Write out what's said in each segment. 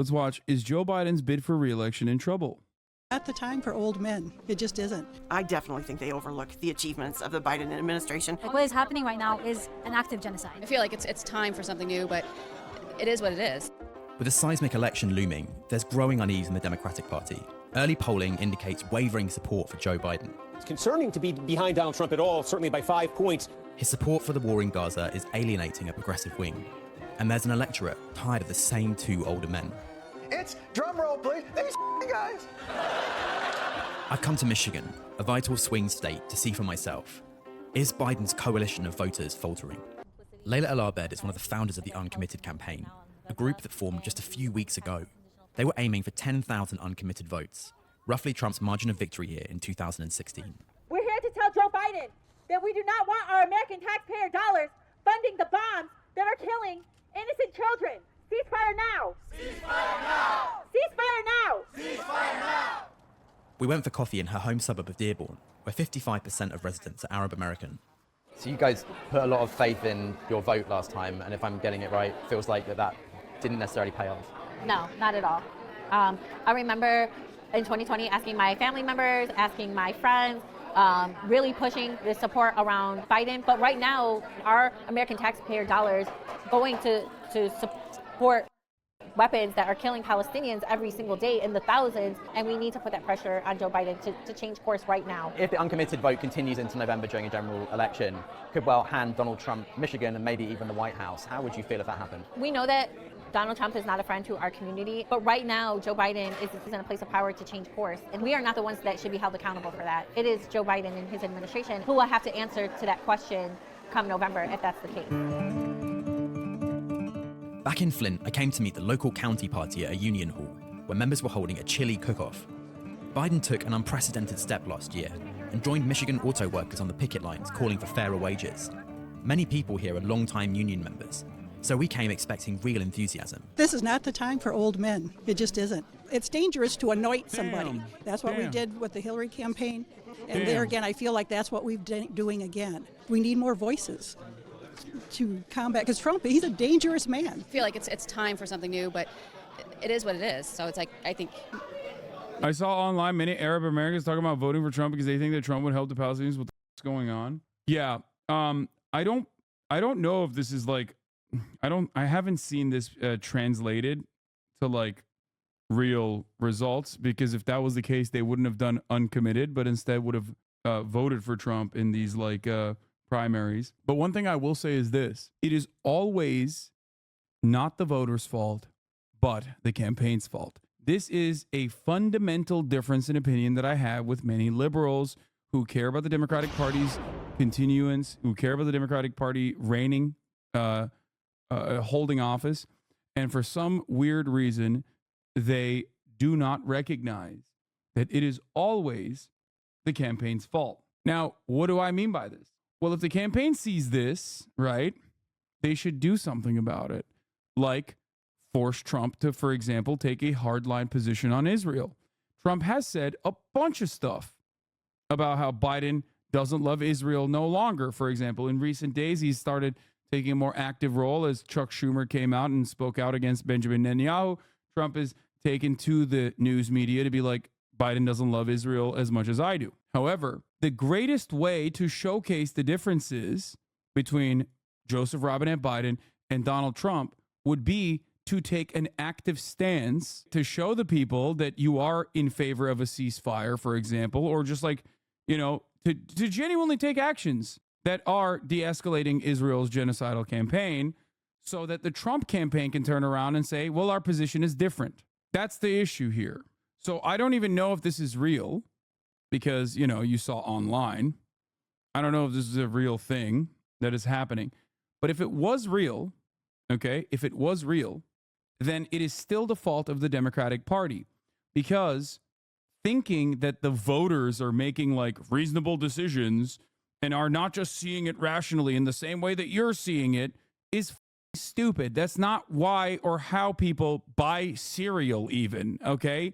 Let's watch. Is Joe Biden's bid for re-election in trouble? At the time for old men, it just isn't. I definitely think they overlook the achievements of the Biden administration. Like what is happening right now is an active genocide. I feel like it's time for something new, but it is what it is. With a seismic election looming, there's growing unease in the Democratic Party. Early polling indicates wavering support for Joe Biden. It's concerning to be behind Donald Trump at all, certainly by 5 points. His support for the war in Gaza is alienating a progressive wing. And there's an electorate tired of the same two older men. It's, drum roll please, these guys. I've come to Michigan, a vital swing state, to see for myself. Is Biden's coalition of voters faltering? Layla El-Abed is one of the founders of the Uncommitted campaign, a group that formed just a few weeks ago. They were aiming for 10,000 uncommitted votes, roughly Trump's margin of victory here in 2016. We're here to tell Joe Biden that we do not want our American taxpayer dollars funding the bombs that are killing innocent children. Ceasefire now! Ceasefire now! Ceasefire now! Ceasefire now! We went for coffee in her home suburb of Dearborn, where 55% of residents are Arab American. So you guys put a lot of faith in your vote last time, and if I'm getting it right, feels like that didn't necessarily pay off. No, not at all. I remember in 2020 asking my family members, asking my friends, really pushing the support around Biden. But right now, our American taxpayer dollars going to support weapons that are killing Palestinians every single day in the thousands, and we need to put that pressure on Joe Biden to change course right now. If the uncommitted vote continues into November during a general election, could well hand Donald Trump Michigan and maybe even the White House. How would you feel if that happened? We know that Donald Trump is not a friend to our community, but right now Joe Biden is in a place of power to change course, and we are not the ones that should be held accountable for that. It is Joe Biden and his administration who will have to answer to that question come November, if that's the case. Back in Flint, I came to meet the local county party at a union hall, where members were holding a chili cook-off. Biden took an unprecedented step last year and joined Michigan auto workers on the picket lines calling for fairer wages. Many people here are long-time union members, so we came expecting real enthusiasm. This is not the time for old men. It just isn't. It's dangerous to anoint somebody. That's what we did with the Hillary campaign. And there again, I feel like that's what we're doing again. We need more voices to combat, because Trump, he's a dangerous man. I feel like it's time for something new, but it is what it is. So it's like, I think... I saw online many Arab Americans talking about voting for Trump because they think that Trump would help the Palestinians with what's going on. Yeah. I don't know if this is like, I haven't seen this translated to like real results, because if that was the case, they wouldn't have done uncommitted, but instead would have voted for Trump in these like primaries. But one thing I will say is this: it is always not the voters' fault, but the campaign's fault. This is a fundamental difference in opinion that I have with many liberals who care about the Democratic Party's continuance, who care about the Democratic Party reigning, holding office, and for some weird reason, they do not recognize that it is always the campaign's fault. Now, what do I mean by this? Well, if the campaign sees this, right, they should do something about it, like force Trump to, for example, take a hardline position on Israel. Trump has said a bunch of stuff about how Biden doesn't love Israel no longer. For example, in recent days, he's started taking a more active role as Chuck Schumer came out and spoke out against Benjamin Netanyahu. Trump is taken to the news media to be like, Biden doesn't love Israel as much as I do. However, the greatest way to showcase the differences between Joseph Robinette Biden and Donald Trump would be to take an active stance to show the people that you are in favor of a ceasefire, for example, or just like, you know, to genuinely take actions that are de-escalating Israel's genocidal campaign, so that the Trump campaign can turn around and say, well, our position is different. That's the issue here. So I don't even know if this is real because, you know, you saw online. I don't know if this is a real thing that is happening. But if it was real, okay, if it was real, then it is still the fault of the Democratic Party, because thinking that the voters are making like reasonable decisions and are not just seeing it rationally in the same way that you're seeing it is stupid. That's not why or how people buy cereal even, okay?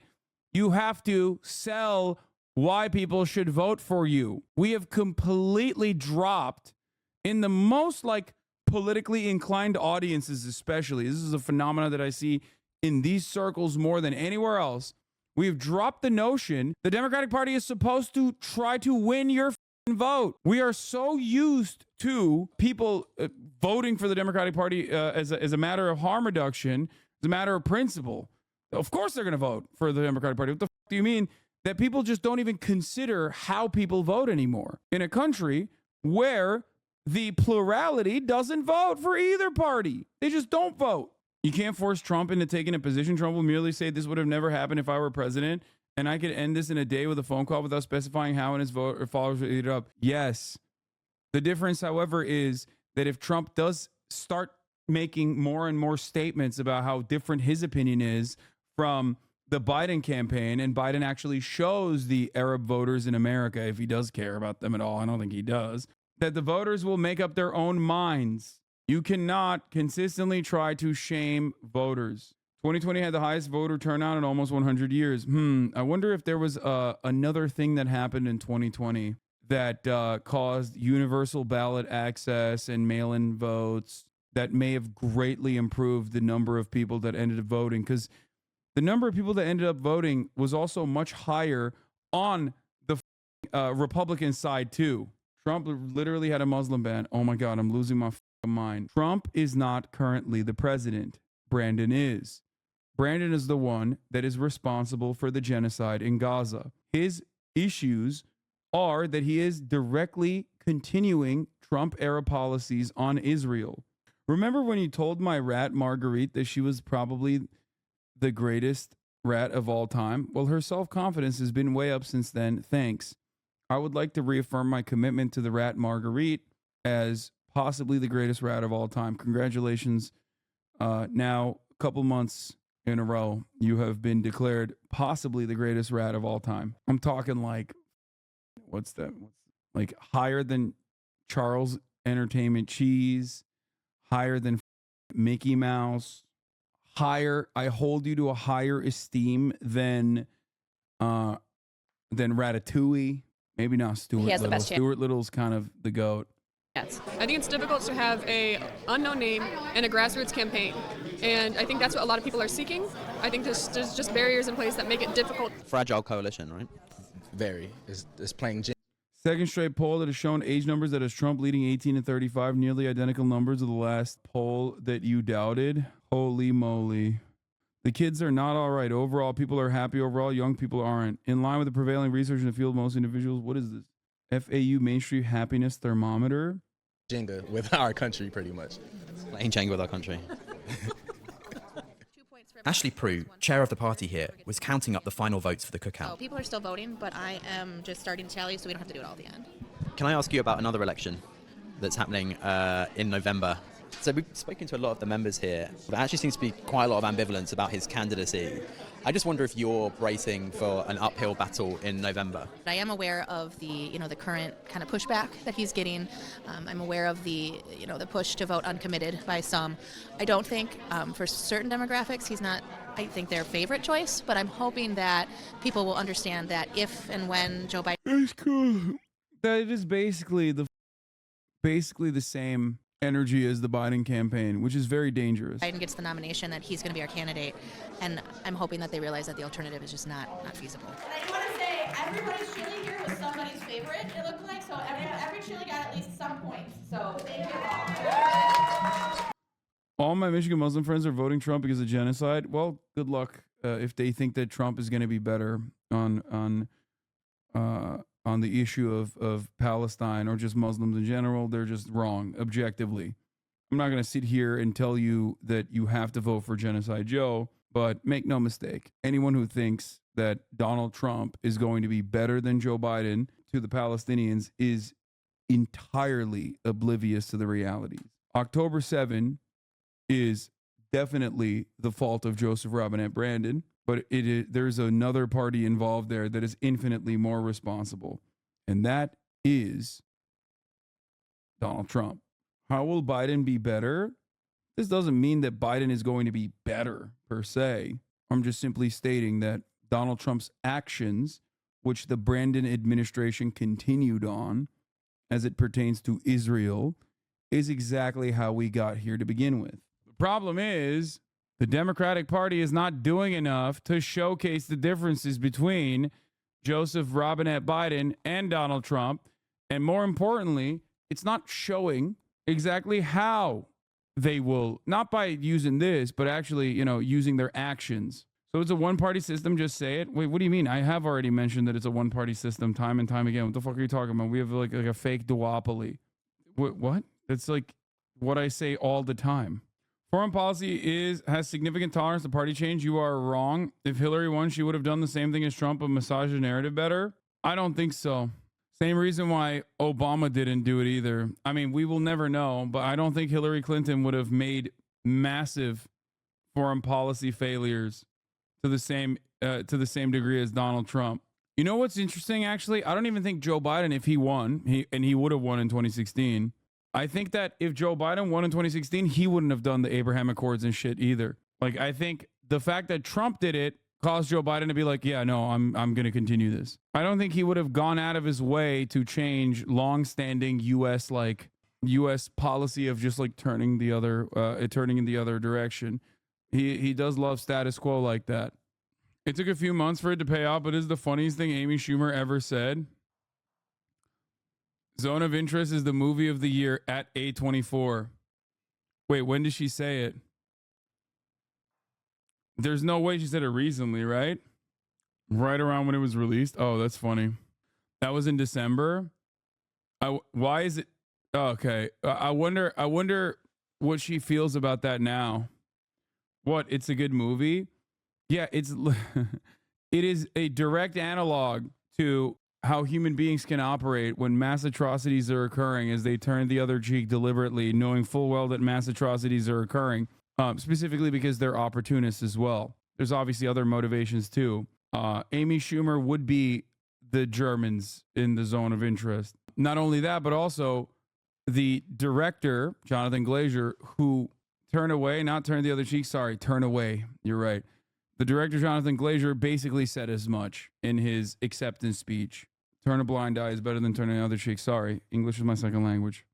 You have to sell why people should vote for you. We have completely dropped in the most like politically inclined audiences, especially. This is a phenomenon that I see in these circles more than anywhere else, we have dropped the notion the Democratic Party is supposed to try to win your vote. We are so used to people voting for the Democratic Party as a matter of harm reduction, as a matter of principle. Of course they're going to vote for the Democratic Party. What the do you mean? That people just don't even consider how people vote anymore in a country where the plurality doesn't vote for either party. They just don't vote. You can't force Trump into taking a position. Trump will merely say this would have never happened if I were president, and I could end this in a day with a phone call without specifying how and his vote or followers would eat it up. Yes. The difference, however, is that if Trump does start making more and more statements about how different his opinion is from the Biden campaign, and Biden actually shows the Arab voters in America, if he does care about them at all, I don't think he does, that the voters will make up their own minds. You cannot consistently try to shame voters. 2020 had the highest voter turnout in almost 100 years. I wonder if there was another thing that happened in 2020 that caused universal ballot access and mail-in votes that may have greatly improved the number of people that ended up voting, because the number of people that ended up voting was also much higher on the Republican side, too. Trump literally had a Muslim ban. Oh, my God, I'm losing my mind. Trump is not currently the president. Brandon is. Brandon is the one that is responsible for the genocide in Gaza. His issues are that he is directly continuing Trump-era policies on Israel. Remember when you told my rat, Marguerite, that she was probably the greatest rat of all time? Well, her self-confidence has been way up since then. Thanks. I would like to reaffirm my commitment to the rat Marguerite as possibly the greatest rat of all time. Congratulations. Now, a couple months in a row, you have been declared possibly the greatest rat of all time. I'm talking like, what's that? Like higher than Charles Entertainment Cheese, higher than Mickey Mouse, higher. I hold you to a higher esteem than Ratatouille. Maybe not Stuart Little. Stuart Little's kind of the GOAT. Yes. I think it's difficult to have a unknown name and a grassroots campaign. And I think that's what a lot of people are seeking. I think there's just barriers in place that make it difficult. Fragile coalition, right? Very. It's playing. Second straight poll that has shown age numbers that has Trump leading 18 and 35, nearly identical numbers of the last poll that you doubted. Holy moly. The kids are not all right. Overall, people are happy. Overall, young people aren't. In line with the prevailing research in the field, most individuals, what is this? FAU Main Street Happiness Thermometer? Jenga with our country, pretty much. Playing Jenga with our country. Ashley Prue, chair of the party here, was counting up the final votes for the cookout. So people are still voting, but I am just starting to tally, so we don't have to do it all at the end. Can I ask you about another election that's happening in November? So we've spoken to a lot of the members here. There actually seems to be quite a lot of ambivalence about his candidacy. I just wonder if you're bracing for an uphill battle in November. I am aware of the current kind of pushback that he's getting. I'm aware of the push to vote uncommitted by some. I don't think for certain demographics he's not, I think, their favorite choice, but I'm hoping that people will understand that if and when Joe Biden... That's cool. That it is basically the same energy as the Biden campaign, which is very dangerous. Biden gets the nomination, that he's going to be our candidate, and I'm hoping that they realize that the alternative is just not feasible. And I do want to say, everybody's chili here was somebody's favorite, it looked like, so every chili got at least some points, so thank you all. All my Michigan Muslim friends are voting Trump because of genocide. Well, good luck if they think that Trump is going to be better on the issue of Palestine or just Muslims in general. They're just wrong, objectively. I'm not going to sit here and tell you that you have to vote for Genocide Joe, but make no mistake, anyone who thinks that Donald Trump is going to be better than Joe Biden to the Palestinians is entirely oblivious to the realities. October 7 is definitely the fault of Joseph Robinette Brandon, but there's another party involved there that is infinitely more responsible, and that is Donald Trump. How will Biden be better? This doesn't mean that Biden is going to be better per se. I'm just simply stating that Donald Trump's actions, which the Brandon administration continued on as it pertains to Israel, is exactly how we got here to begin with. The problem is The Democratic Party is not doing enough to showcase the differences between Joseph Robinette Biden and Donald Trump. And more importantly, it's not showing exactly how they will, not by using this, but actually, using their actions. So it's a one-party system, just say it. Wait, what do you mean? I have already mentioned that it's a one-party system time and time again. What the fuck are you talking about? We have like a fake duopoly. What? That's like what I say all the time. Foreign policy has significant tolerance to party change. You are wrong. If Hillary won, she would have done the same thing as Trump, but massage the narrative better. I don't think so. Same reason why Obama didn't do it either. I mean, we will never know, but I don't think Hillary Clinton would have made massive foreign policy failures to the same degree as Donald Trump. You know what's interesting, actually? I don't even think Joe Biden, if he won, he would have won in 2016. I think that if Joe Biden won in 2016, he wouldn't have done the Abraham Accords and shit either. Like, I think the fact that Trump did it caused Joe Biden to be like, yeah, no, I'm going to continue this. I don't think he would have gone out of his way to change longstanding U.S. policy of just like turning in the other direction. He does love status quo like that. It took a few months for it to pay off, but it's the funniest thing Amy Schumer ever said. Zone of Interest is the movie of the year at A24. Wait, when did she say it? There's no way she said it recently, right? Right around when it was released? Oh, that's funny. That was in December. Why is it? Oh, okay. I wonder what she feels about that now. What? It's a good movie? Yeah, it is a direct analog to how human beings can operate when mass atrocities are occurring as they turn the other cheek deliberately, knowing full well that mass atrocities are occurring, specifically because they're opportunists as well. There's obviously other motivations too. Amy Schumer would be the Germans in the Zone of Interest. Not only that, but also the director, Jonathan Glazer, who turn away. You're right. The director, Jonathan Glazer, basically said as much in his acceptance speech. Turn a blind eye is better than turning the other cheek. Sorry, English is my second language.